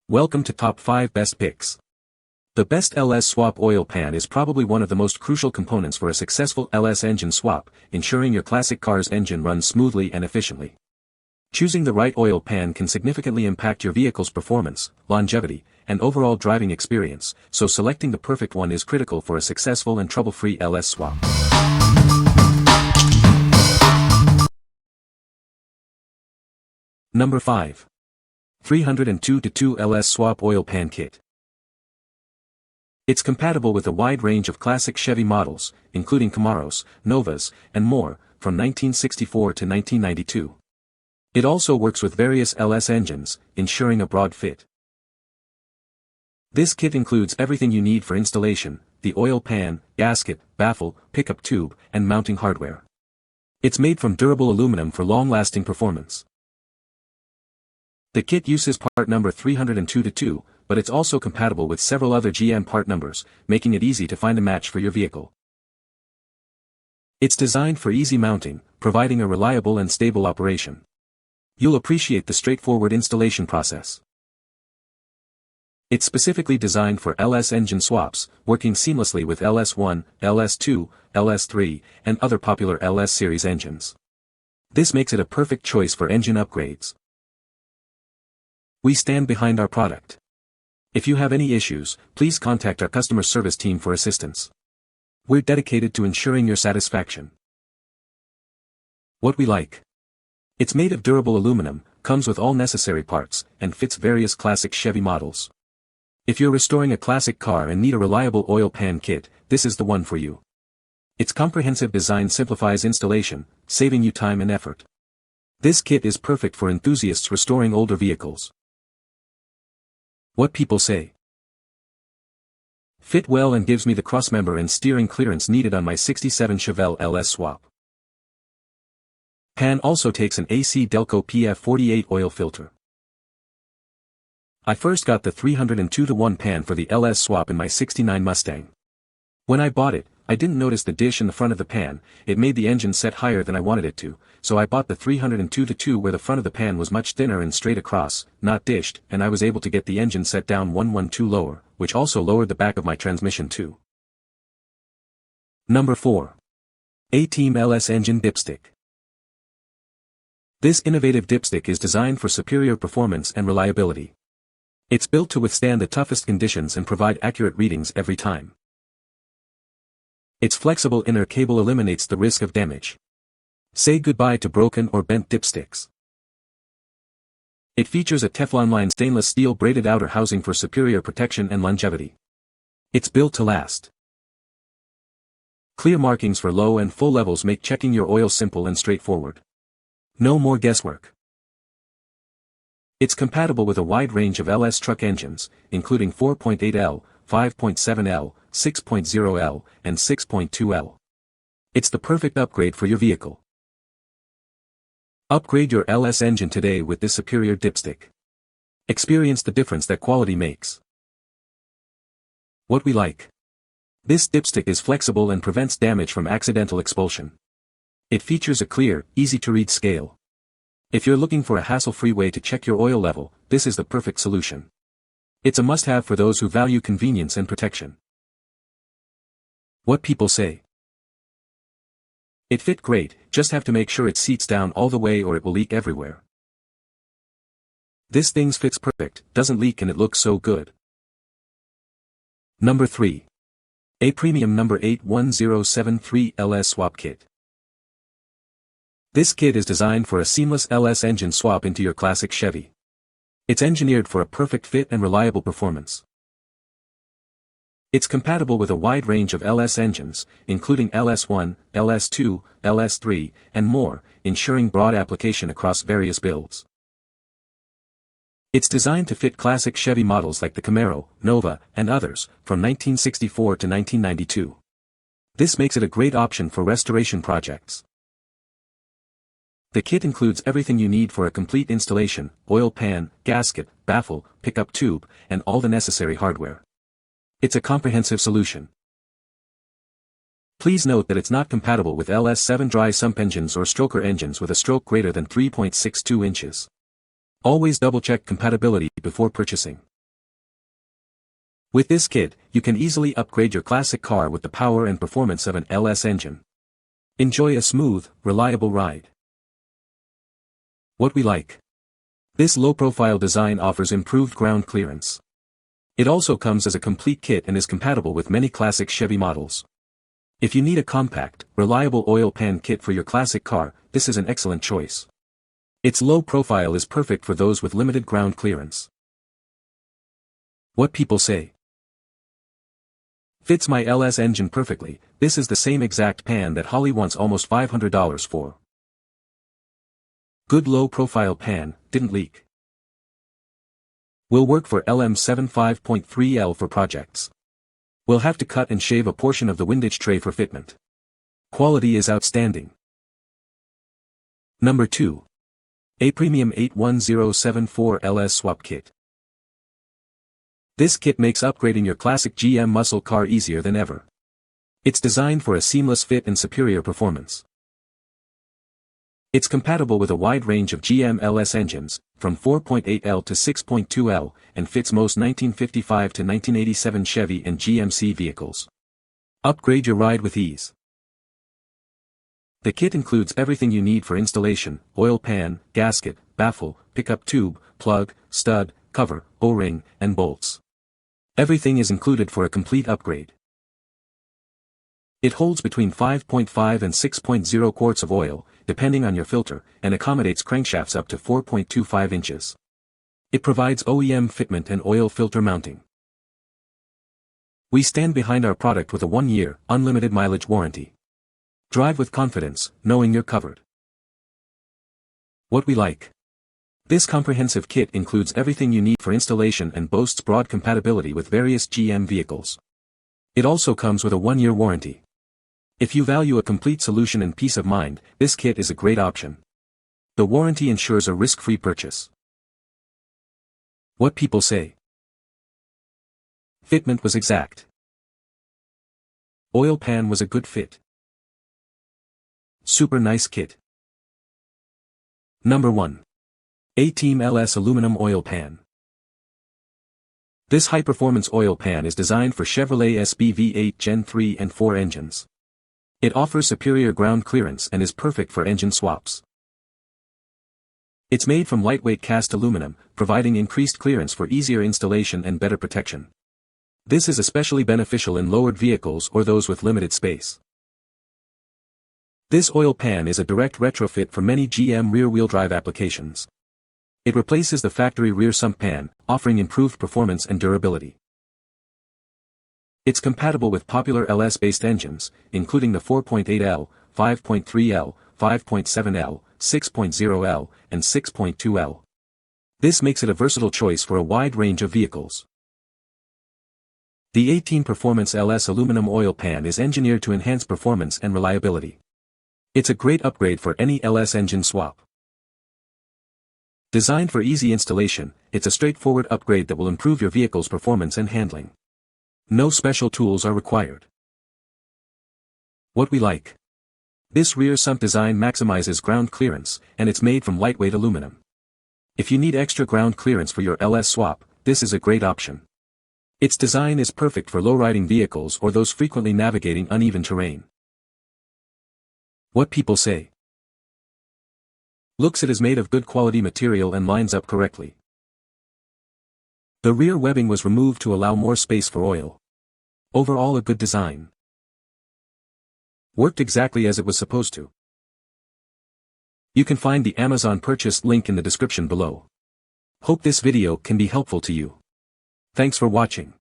Welcome to Top 5 Best Picks. The best LS swap oil pan is probably one of the most crucial components for a successful LS engine swap, ensuring your classic car's engine runs smoothly and efficiently. Choosing the right oil pan can significantly impact your vehicle's performance, longevity, and overall driving experience, so selecting the perfect one is critical for a successful and trouble-free LS swap. Number 5. 302-2 LS Swap Oil Pan Kit. It's compatible with a wide range of classic Chevy models, including Camaros, Novas, and more, from 1964 to 1992. It also works with various LS engines, ensuring a broad fit. This kit includes everything you need for installation: the oil pan, gasket, baffle, pickup tube, and mounting hardware. It's made from durable aluminum for long-lasting performance. The kit uses part number 302-2, but it's also compatible with several other GM part numbers, making it easy to find a match for your vehicle. It's designed for easy mounting, providing a reliable and stable operation. You'll appreciate the straightforward installation process. It's specifically designed for LS engine swaps, working seamlessly with LS1, LS2, LS3, and other popular LS series engines. This makes it a perfect choice for engine upgrades. We stand behind our product. If you have any issues, please contact our customer service team for assistance. We're dedicated to ensuring your satisfaction. What we like. It's made of durable aluminum, comes with all necessary parts, and fits various classic Chevy models. If you're restoring a classic car and need a reliable oil pan kit, this is the one for you. Its comprehensive design simplifies installation, saving you time and effort. This kit is perfect for enthusiasts restoring older vehicles. What people say. Fit well and gives me the crossmember and steering clearance needed on my 67 Chevelle LS swap. Pan also takes an AC Delco PF48 oil filter. I first got the 302-1 pan for the LS swap in my 69 Mustang. When I bought it, I didn't notice the dish in the front of the pan. It made the engine set higher than I wanted it to, so I bought the 302-2 where the front of the pan was much thinner and straight across, not dished, and I was able to get the engine set down 112 lower, which also lowered the back of my transmission too. Number 4. A-Team LS Engine Dipstick. This innovative dipstick is designed for superior performance and reliability. It's built to withstand the toughest conditions and provide accurate readings every time. Its flexible inner cable eliminates the risk of damage. Say goodbye to broken or bent dipsticks. It features a Teflon-lined stainless steel braided outer housing for superior protection and longevity. It's built to last. Clear markings for low and full levels make checking your oil simple and straightforward. No more guesswork. It's compatible with a wide range of LS truck engines, including 4.8L, 5.7L, 6.0L, and 6.2L. It's the perfect upgrade for your vehicle. Upgrade your LS engine today with this superior dipstick. Experience the difference that quality makes. What we like. This dipstick is flexible and prevents damage from accidental expulsion. It features a clear, easy-to-read scale. If you're looking for a hassle-free way to check your oil level, this is the perfect solution. It's a must-have for those who value convenience and protection. What people say. It fit great, just have to make sure it seats down all the way or it will leak everywhere. This thing fits perfect, doesn't leak, and it looks so good. Number 3. A Premium Number 81073 LS Swap Kit. This kit is designed for a seamless LS engine swap into your classic Chevy. It's engineered for a perfect fit and reliable performance. It's compatible with a wide range of LS engines, including LS1, LS2, LS3, and more, ensuring broad application across various builds. It's designed to fit classic Chevy models like the Camaro, Nova, and others, from 1964 to 1992. This makes it a great option for restoration projects. The kit includes everything you need for a complete installation: oil pan, gasket, baffle, pickup tube, and all the necessary hardware. It's a comprehensive solution. Please note that it's not compatible with LS7 dry sump engines or stroker engines with a stroke greater than 3.62 inches. Always double-check compatibility before purchasing. With this kit, you can easily upgrade your classic car with the power and performance of an LS engine. Enjoy a smooth, reliable ride. What we like. This low-profile design offers improved ground clearance. It also comes as a complete kit and is compatible with many classic Chevy models. If you need a compact, reliable oil pan kit for your classic car, this is an excellent choice. Its low profile is perfect for those with limited ground clearance. What people say. Fits my LS engine perfectly. This is the same exact pan that Holly wants almost $500 for. Good low-profile pan, didn't leak. Will work for LM75.3L for projects. We'll have to cut and shave a portion of the windage tray for fitment. Quality is outstanding. Number 2. A Premium 81074 LS Swap Kit. This kit makes upgrading your classic GM muscle car easier than ever. It's designed for a seamless fit and superior performance. It's compatible with a wide range of GM LS engines, from 4.8L to 6.2L, and fits most 1955 to 1987 Chevy and GMC vehicles. Upgrade your ride with ease. The kit includes everything you need for installation: oil pan, gasket, baffle, pickup tube, plug, stud, cover, O-ring, and bolts. Everything is included for a complete upgrade. It holds between 5.5 and 6.0 quarts of oil, depending on your filter, and accommodates crankshafts up to 4.25 inches. It provides OEM fitment and oil filter mounting. We stand behind our product with a 1-year, unlimited mileage warranty. Drive with confidence, knowing you're covered. What we like. This comprehensive kit includes everything you need for installation and boasts broad compatibility with various GM vehicles. It also comes with a 1-year warranty. If you value a complete solution and peace of mind, this kit is a great option. The warranty ensures a risk-free purchase. What people say. Fitment was exact. Oil pan was a good fit. Super nice kit. Number 1. A-Team LS Aluminum Oil Pan. This high-performance oil pan is designed for Chevrolet SB V8 Gen 3 and 4 engines. It offers superior ground clearance and is perfect for engine swaps. It's made from lightweight cast aluminum, providing increased clearance for easier installation and better protection. This is especially beneficial in lowered vehicles or those with limited space. This oil pan is a direct retrofit for many GM rear-wheel drive applications. It replaces the factory rear sump pan, offering improved performance and durability. It's compatible with popular LS-based engines, including the 4.8L, 5.3L, 5.7L, 6.0L, and 6.2L. This makes it a versatile choice for a wide range of vehicles. The A-Team Performance LS aluminum oil pan is engineered to enhance performance and reliability. It's a great upgrade for any LS engine swap. Designed for easy installation, it's a straightforward upgrade that will improve your vehicle's performance and handling. No special tools are required. What we like. This rear sump design maximizes ground clearance, and it's made from lightweight aluminum. If you need extra ground clearance for your LS swap, this is a great option. Its design is perfect for low-riding vehicles or those frequently navigating uneven terrain. What people say. Looks, it is made of good quality material and lines up correctly. The rear webbing was removed to allow more space for oil. Overall, a good design. Worked exactly as it was supposed to. You can find the Amazon purchase link in the description below. Hope this video can be helpful to you. Thanks for watching.